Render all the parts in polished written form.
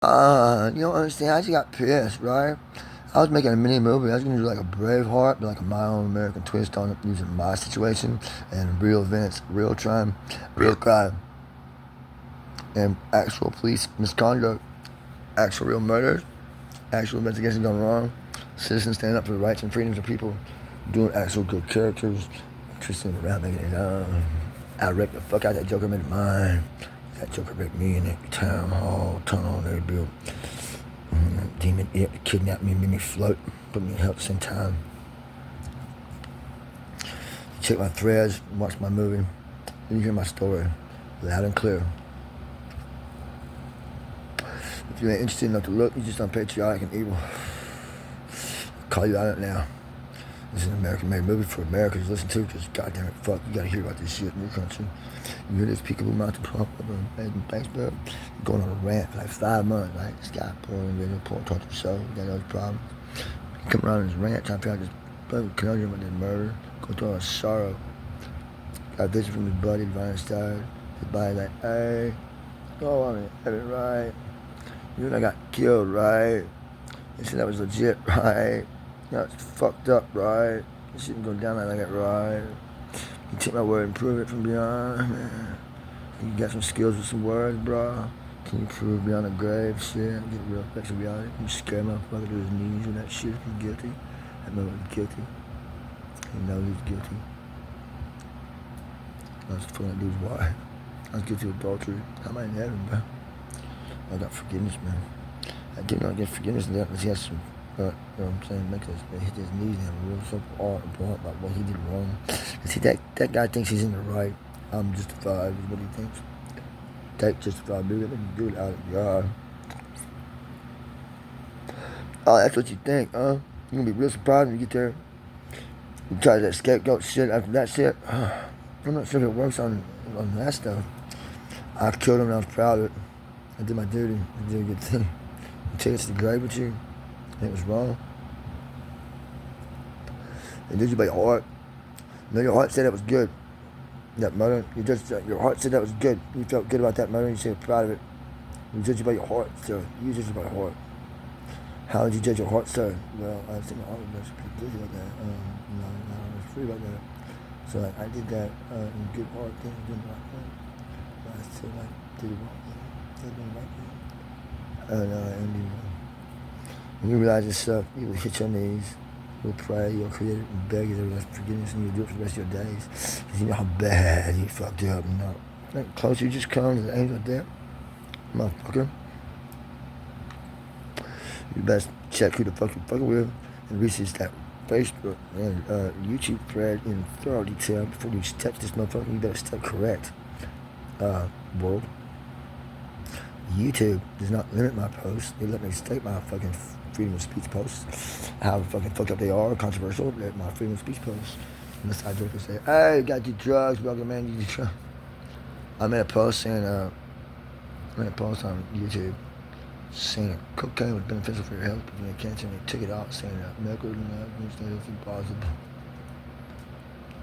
You don't understand. I just got pissed, right? I was making a mini movie. I was gonna do like a Braveheart, but like a My Own American twist on it, using my situation and real events, real crime, and actual police misconduct, actual real murders, actual investigation gone wrong, citizens standing up for the rights and freedoms of people, doing actual good characters, twisting it around, making it I wrecked the fuck out of that Joker, made it mine. That Joker wrecked me in that town hall tunnel they built. Demon it kidnapped me, made me float, put me in hell at the same time. Check my threads, watch my movie, and you hear my story loud and clear. If you ain't interested enough to look, you're just unpatriotic and evil. I'll call you out now. This is an American-made movie for Americans to listen to, because goddamn it, fuck, you gotta hear about this shit in your country. You hear this Peekaboo Mountain Pump on Facebook? Going on a rant for like 5 months, right? This guy pouring video, pouring talk to the show, got those problems. Come around this rant, trying to figure out this bloody conundrum with this murder, going through all this sorrow. Got a vision from his buddy, Divine Star. His buddy's like, hey, oh, I mean, have it right. You and I got killed, right? They said that was legit, right? No, it's fucked up, right? This shouldn't go down like that, right? You take my word and prove it from beyond, man. You got some skills with some words, bro. Can you prove beyond the grave shit? Get real facts of reality. You scare motherfucker to his knees with that shit. He's guilty. That motherfucker's guilty. You know he's guilty. I was fucking dude's wife. I was guilty of adultery. How am I in heaven, bro? I got forgiveness, man. I did not get forgiveness unless he has some, you know what I'm saying, make us hit his knees and have a real simple art about what he did wrong. See, that guy thinks he's in the right. I'm justified is what he thinks. That justified me, let me do it out of God. Oh, that's what you think, huh? You're gonna be real surprised when you get there. You try that scapegoat shit after that shit. I'm not sure if it works on that stuff. I killed him and I was proud of it. I did my duty. I did a good thing. You take it to the grave with you. And it was wrong. It did you by your heart. No, your heart said it was good. That murder, your heart said that was good. You felt good about that murder. You said proud of it. You judge it by your heart, sir. You judge it by your heart. How did you judge your heart, sir? Well, I think my heart was pretty good about that. I was free about that. So I did that in good heart thing, doing the right thing. But I still did the wrong thing. Did the right thing. And when you realize this stuff, you will hit your knees. You'll pray, you'll create it and beg his forgiveness, and you'll do it for the rest of your days. Because you know how bad you fucked up. You know, the closer you just come to the angel of death, motherfucker. You best check who the fuck you're fucking with and research that Facebook and YouTube thread in thorough detail before you text this motherfucker. You better step correct, world. YouTube does not limit my posts. They let me state my fucking freedom of speech posts. How fucking fucked up they are, controversial, my freedom of speech posts. Unless I joke and say, hey, you gotta do drugs, welcome man, you do drugs. I made a post saying, on YouTube saying cocaine was beneficial for your health, but you had cancer, and they took it out saying that medical is impossible.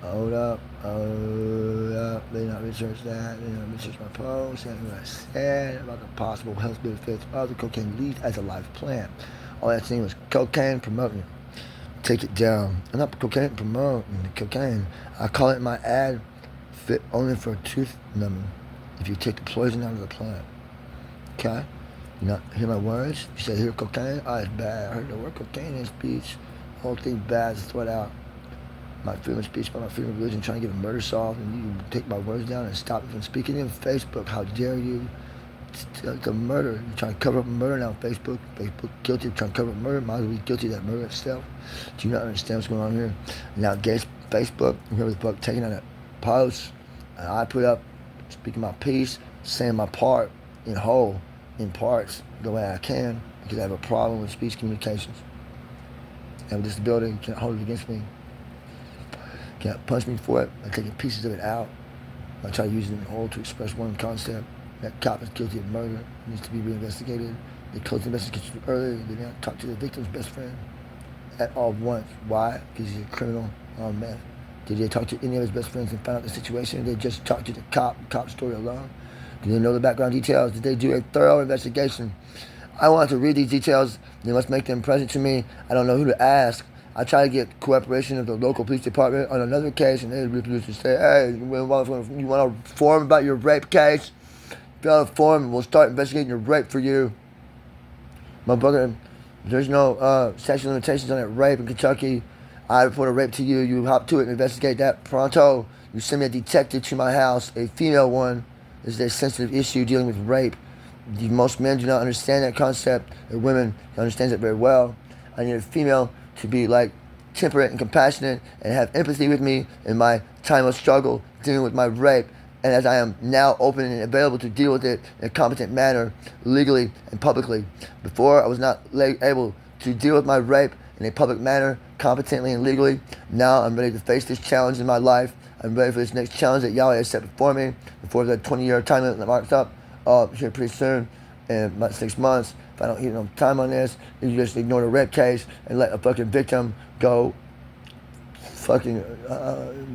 Hold up, they not research that, they not research my post, and what I said about the possible health benefits of the cocaine leaf as a life plan. All that thing was cocaine promoting it. Take it down. I'm not cocaine promoting the cocaine. I call it my ad fit only for tooth numbing. If you take the poison out of the plant. Okay? You not hear my words? You say, hear cocaine? Oh, it's bad. I heard the word cocaine in speech. Whole thing bad, just throw it out. My freedom of speech, by my freedom of religion, trying to get a murder solved, and you take my words down and stop me from speaking in Facebook. How dare you? It's a murder. You're trying to cover up a murder now on Facebook. Facebook guilty of trying to cover up murder. Might as well be guilty of that murder itself. Do you not understand what's going on here? Now, against Facebook, whoever the fuck taking on that post, and I put up, speaking my piece, saying my part in whole, in parts, the way I can, because I have a problem with speech communications. I have a disability. You can't hold it against me. You can't punch me for it. I'm taking pieces of it out. I try to use it in whole to express one concept. That cop is guilty of murder. He needs to be reinvestigated. They closed the investigation earlier. They didn't talk to the victim's best friend at all once. Why? Because he's a criminal on meth. Did they talk to any of his best friends and find out the situation? Did they just talk to the cop story alone? Did they know the background details? Did they do a thorough investigation I want to read these details. They must make them present to me. I don't know who to ask. I try to get cooperation of the local police department on another case, and they refuse to say, hey, you want to form about your rape case? Fill out a form, and we'll start investigating your rape for you. Motherfucker, there's no statute of limitations on that rape in Kentucky. I report a rape to you. You hop to it and investigate that pronto. You send me a detective to my house, a female one. This is a sensitive issue dealing with rape. Most men do not understand that concept. The women understands it very well. I need a female to be like temperate and compassionate and have empathy with me in my time of struggle dealing with my rape. And as I am now open and available to deal with it in a competent manner, legally and publicly. Before, I was not able to deal with my rape in a public manner, competently and legally. Now I'm ready to face this challenge in my life. I'm ready for this next challenge that Yahweh has set before me, before the 20-year time limit that marks up here pretty soon, in about 6 months. If I don't get enough time on this, you just ignore the rape case and let a fucking victim go fucking,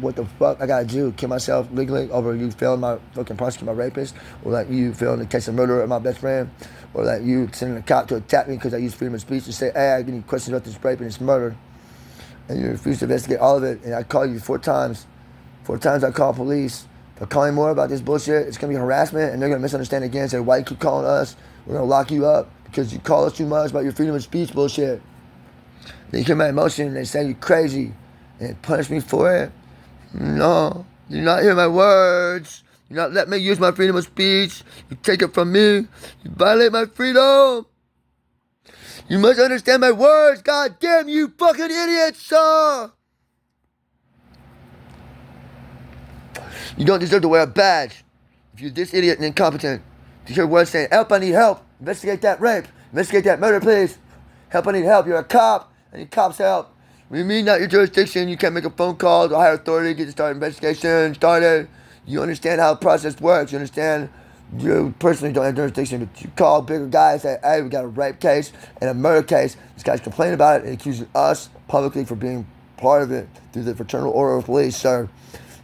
what the fuck I gotta do? Kill myself legally over you failing my fucking prosecute my rapist? Or like you failing the case of murder of my best friend? Or like you sending a cop to attack me because I use freedom of speech to say, hey, I have any questions about this rape and this murder? And you refuse to investigate all of it, and I call you 4 times. 4 times I call police. If I call you more about this bullshit, it's gonna be harassment, and they're gonna misunderstand again and say, why you keep calling us? We're gonna lock you up because you call us too much about your freedom of speech bullshit. Then you hear my emotion and they say you crazy and punish me for it. No, you not hear my words. You not let me use my freedom of speech. You take it from me. You violate my freedom. You must understand my words. God damn you fucking idiots, sir. You don't deserve to wear a badge. If you're this idiot and incompetent, to hear words saying, help, I need help. Investigate that rape. Investigate that murder, please. Help, I need help. You're a cop. I need cops' help. We mean not your jurisdiction. You can't make a phone call to a higher authority, get to start investigation started. You understand how the process works. You understand you personally don't have jurisdiction, but you call bigger guys, say, hey, we got a rape case and a murder case. This guy's complaining about it and accusing us publicly for being part of it through the fraternal order of police, sir.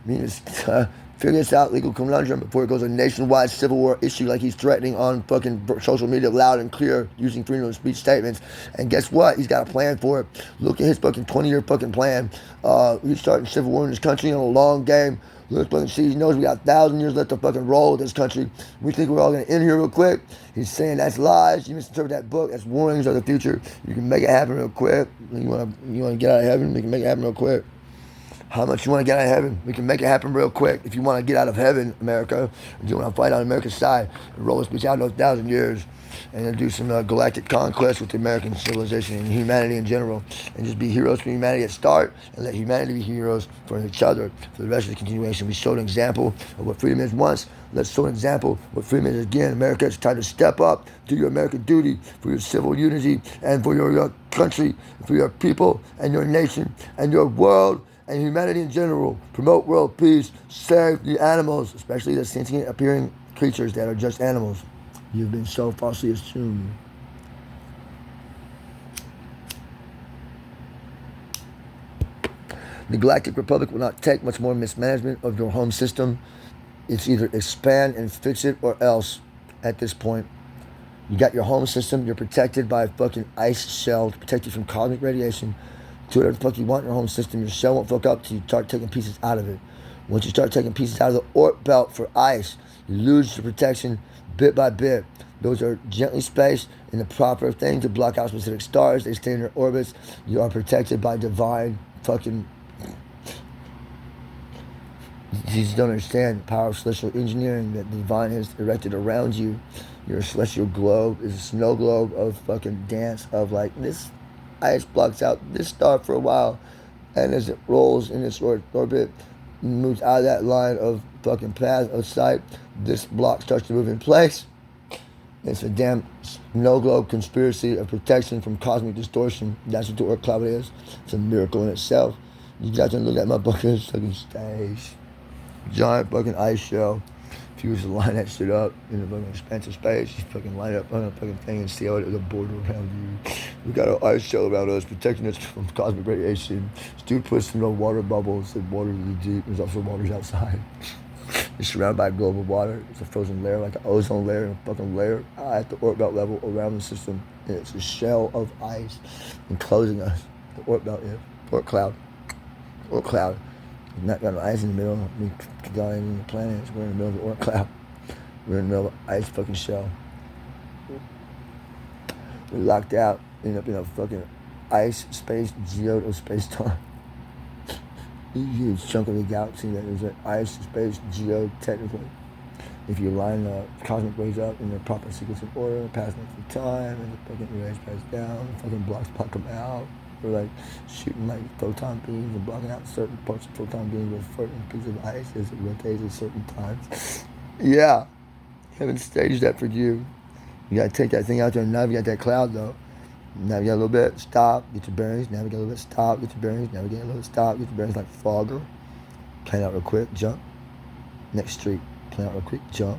I mean, figure this out, legal conundrum, before it goes a nationwide civil war issue like he's threatening on fucking social media loud and clear using freedom of speech statements. And guess what? He's got a plan for it. Look at his fucking 20-year fucking plan. He's starting civil war in this country on a long game. Let's fucking see. He knows we got 1,000 years left to fucking roll with this country. We think we're all going to end here real quick. He's saying that's lies. You misinterpret that book. That's warnings of the future. You can make it happen real quick. You want to get out of heaven? We can make it happen real quick. How much you want to get out of heaven? We can make it happen real quick. If you want to get out of heaven, America, if you want to fight on America's side and roll this bitch out in those 1,000 years and then do some galactic conquest with the American civilization and humanity in general and just be heroes for humanity at start and let humanity be heroes for each other for the rest of the continuation. We showed an example of what freedom is once. Let's show an example of what freedom is again. America, it's time to step up, do your American duty for your civil unity and for your country, for your people and your nation and your world and humanity in general. Promote world peace. Save the animals, especially the sentient appearing creatures that are just animals. You've been so falsely assumed. The Galactic Republic will not take much more mismanagement of your home system. It's either expand and fix it or else at this point. You got your home system. You're protected by a fucking ice shell to protect you from cosmic radiation. Do whatever the fuck you want in your home system. Your shell won't fuck up till you start taking pieces out of it. Once you start taking pieces out of the Oort belt for ice, you lose your protection bit by bit. Those are gently spaced in the proper thing to block out specific stars. They stay in their orbits. You are protected by divine fucking... You just don't understand the power of celestial engineering that the divine has erected around you. Your celestial globe is a snow globe of fucking dance of like this. Ice blocks out this star for a while, and as it rolls in its orbit, moves out of that line of fucking path of sight, this block starts to move in place. It's a damn snow globe conspiracy of protection from cosmic distortion. That's what the Oort cloud is. It's a miracle in itself. You got to look at my fucking stage. Giant fucking ice shell. If you was to line that shit up in a fucking expansive space, you fucking line it up on a fucking thing and see how it is a border around you. We got an ice shell around us, protecting us from cosmic radiation. Dude puts some water bubbles and water in the deep. There's also waters outside. It's surrounded by global water. It's a frozen layer, like an ozone layer and a fucking layer at the Oort belt level around the system. And it's a shell of ice enclosing us. The Oort belt is. Oort cloud. Oort cloud. Not got ice in the middle. We dying in the planets. We're in the middle of the Oort cloud. We're in the middle of an ice fucking shell. We're locked out. End up in a fucking ice space geode of space time. Huge chunk of the galaxy that is an ice space geode technically. If you line the cosmic rays up in the proper sequence of order, passing through time, and the fucking rays pass down, the fucking blocks block them out. We're like shooting like photon beams and blocking out certain parts of photon beams with certain pieces of ice as it rotates at certain times. Yeah, haven't staged that for you. You gotta take that thing out there and navigate that cloud though. Navigate a little bit, stop, get your bearings, navigate a little bit, stop, get your bearings, navigate a little bit, stop, get your bearings like fogger. Plan out real quick, jump. Next street, plan out real quick, jump.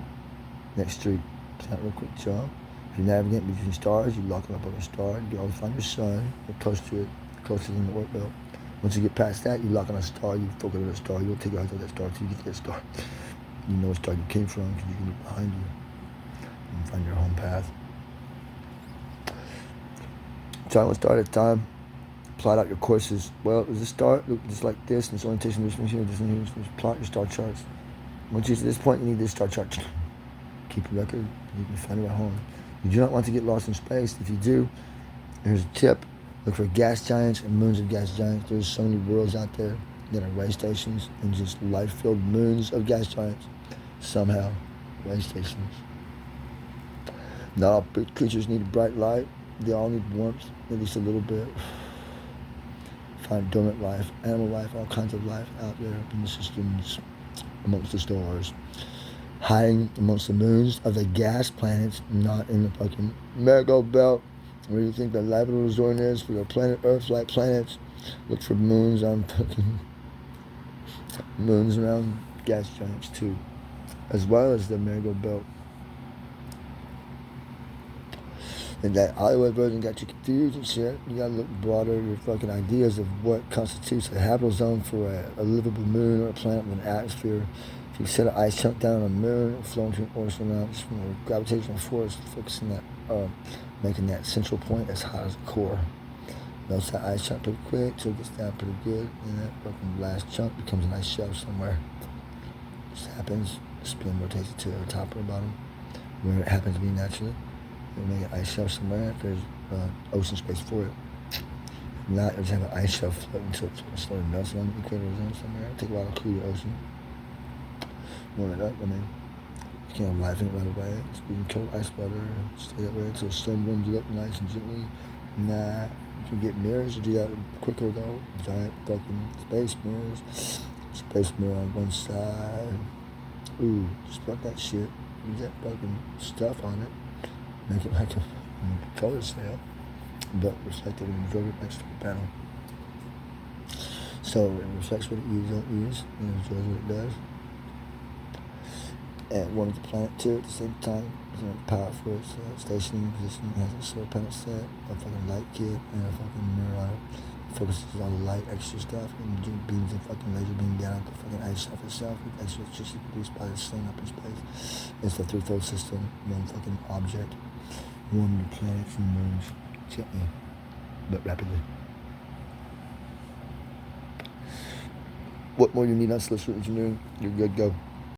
Next street, plan out real quick, jump. If you navigate between stars, you lock up on a star, you always find your sun, you're close to it, closer than the Oort belt. Once you get past that, you lock on a star, you focus on that star, you'll take your eyes off that star until you get to that star. You know what star you came from, because you can look behind you and find your home path. Time will start at time. Plot out your courses. Well, does it start? Look just like this, and it's orientation, this here, this here. Just plot your star charts. Once you get to this point, you need this star chart. Keep a record. You can find it at home. You do not want to get lost in space. If you do, here's a tip. Look for gas giants and moons of gas giants. There's so many worlds out there that are way stations and just light-filled moons of gas giants. Somehow, way stations. Not all creatures need a bright light. They all need warmth, at least a little bit. Find dormant life, animal life, all kinds of life out there in the systems, amongst the stars. Hiding amongst the moons of the gas planets, not in the fucking Mega Belt. Where do you think the laboratory zone is for your planet Earth-like planets? Look for moons on fucking moons around gas giants too, as well as the Mega Belt. And that Hollywood version got you confused and shit. You gotta look broader, your fucking ideas of what constitutes a habitable zone for a livable moon or a planet with an atmosphere. If you set an ice chunk down on a moon, flowing to an ocean around from a gravitational force, focusing that, making that central point as hot as the core. Melts that ice chunk pretty quick till it gets down pretty good, and that fucking last chunk becomes an ice shelf somewhere. This happens, the spin rotates it to the top or the bottom, where it happens to be naturally. We'll make an ice shelf somewhere if there's ocean space for it. If not, you'll just have an ice shelf floating until it slowly melts around the equator zone somewhere. It'll take a while to cool the ocean. Warm it up, I mean, you can't have life in it right away. It's being cold ice water, stay that way until the sun warms it up nice and gently. Nah, you can get mirrors to do that quicker though. Giant fucking space mirrors. Space mirror on one side. Ooh, just fuck that shit. Use that fucking stuff on it. Make it like a color cell, but reflected and absorbed next to the panel. So it reflects what it uses, don't use, and it absorbs what it does. And warms the planet too at the same time. It's power for its stationing position. It has a solar panel set, a fucking light kit, and a fucking mirror on it. Focuses on the light, extra stuff, and beams and fucking laser beam down at the fucking ice shelf itself with extra electricity produced by the sun up in space. It's the threefold system, one fucking object. Warm the planets and moons gently, but rapidly. What more you need on Celestial Engineering? You're good, go.